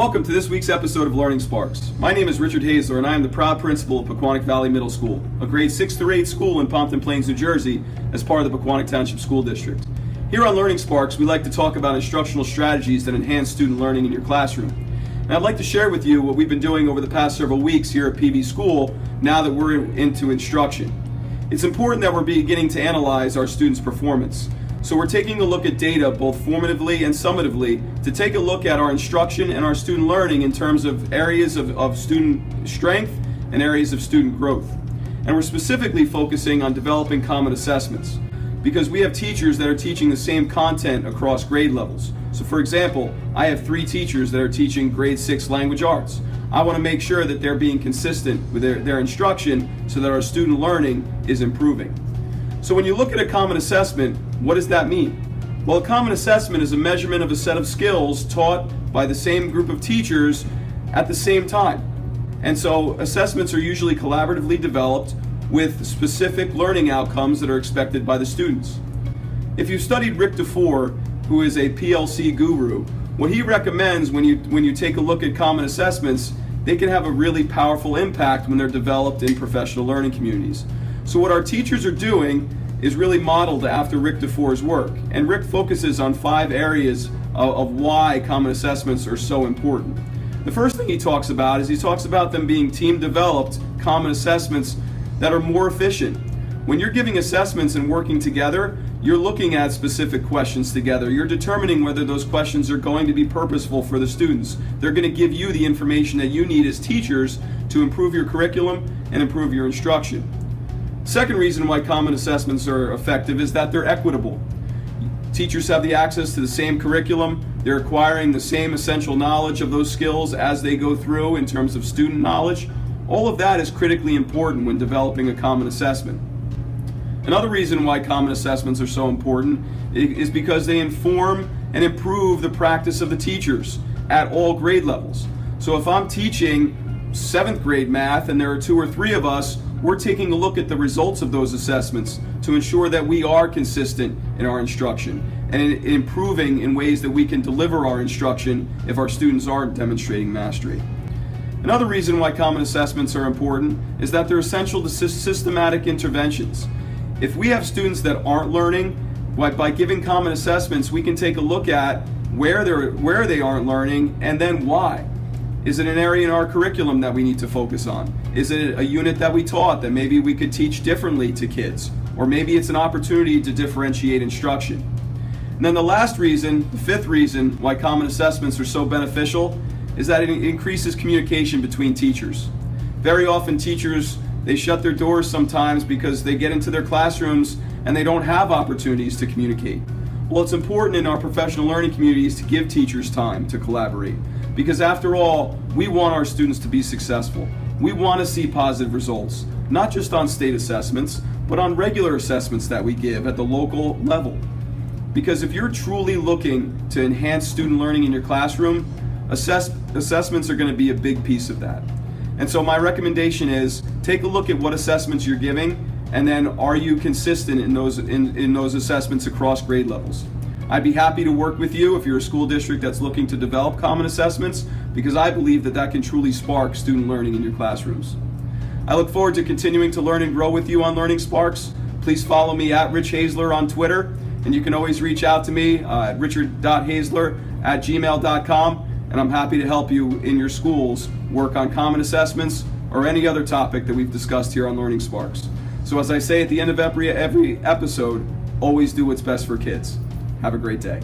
Welcome to this week's episode of Learning Sparks. My name is Richard Hayzler and I am the proud principal of Pequannock Valley Middle School, a grade 6 through 8 school in Pompton Plains, New Jersey, as part of the Pequannock Township School District. Here on Learning Sparks, we like to talk about instructional strategies that enhance student learning in your classroom. And I'd like to share with you what we've been doing over the past several weeks here at PV School now that we're into instruction. It's important that we're beginning to analyze our students' performance. So we're taking a look at data both formatively and summatively to take a look at our instruction and our student learning in terms of areas of student strength and areas of student growth. And we're specifically focusing on developing common assessments because we have teachers that are teaching the same content across grade levels. So for example, I have 3 teachers that are teaching grade 6 language arts. I want to make sure that they're being consistent with their instruction so that our student learning is improving. So when you look at a common assessment, what does that mean? Well, a common assessment is a measurement of a set of skills taught by the same group of teachers at the same time. And so assessments are usually collaboratively developed with specific learning outcomes that are expected by the students. If you've studied Rick DeFore, who is a PLC guru, what he recommends when you take a look at common assessments, they can have a really powerful impact when they're developed in professional learning communities. So what our teachers are doing is really modeled after Rick DeFore's work. And Rick focuses on 5 areas of why common assessments are so important. The first thing he talks about is he talks about them being team-developed common assessments that are more efficient. When you're giving assessments and working together, you're looking at specific questions together. You're determining whether those questions are going to be purposeful for the students. They're going to give you the information that you need as teachers to improve your curriculum and improve your instruction. Second reason why common assessments are effective is that they're equitable. Teachers have the access to the same curriculum. They're acquiring the same essential knowledge of those skills as they go through in terms of student knowledge. All of that is critically important when developing a common assessment. Another reason why common assessments are so important is because they inform and improve the practice of the teachers at all grade levels. So if I'm teaching 7th grade math and there are 2 or 3 of us, we're taking a look at the results of those assessments to ensure that we are consistent in our instruction and improving in ways that we can deliver our instruction if our students aren't demonstrating mastery. Another reason why common assessments are important is that they're essential to systematic interventions. If we have students that aren't learning, by giving common assessments, we can take a look at where they aren't learning and then why. Is it an area in our curriculum that we need to focus on? Is it a unit that we taught that maybe we could teach differently to kids? Or maybe it's an opportunity to differentiate instruction. And then the last reason, the 5th reason why common assessments are so beneficial is that it increases communication between teachers. Very often teachers, they shut their doors sometimes because they get into their classrooms and they don't have opportunities to communicate. Well, it's important in our professional learning communities to give teachers time to collaborate. Because after all, we want our students to be successful. We want to see positive results, not just on state assessments, but on regular assessments that we give at the local level. Because if you're truly looking to enhance student learning in your classroom, assessments are going to be a big piece of that. And so my recommendation is take a look at what assessments you're giving, and then are you consistent in those assessments across grade levels. I'd be happy to work with you if you're a school district that's looking to develop common assessments, because I believe that can truly spark student learning in your classrooms. I look forward to continuing to learn and grow with you on Learning Sparks. Please follow me at Rich Hayzler on Twitter, and you can always reach out to me at richard.hayzler@gmail.com, and I'm happy to help you in your schools work on common assessments or any other topic that we've discussed here on Learning Sparks. So as I say at the end of every episode, always do what's best for kids. Have a great day.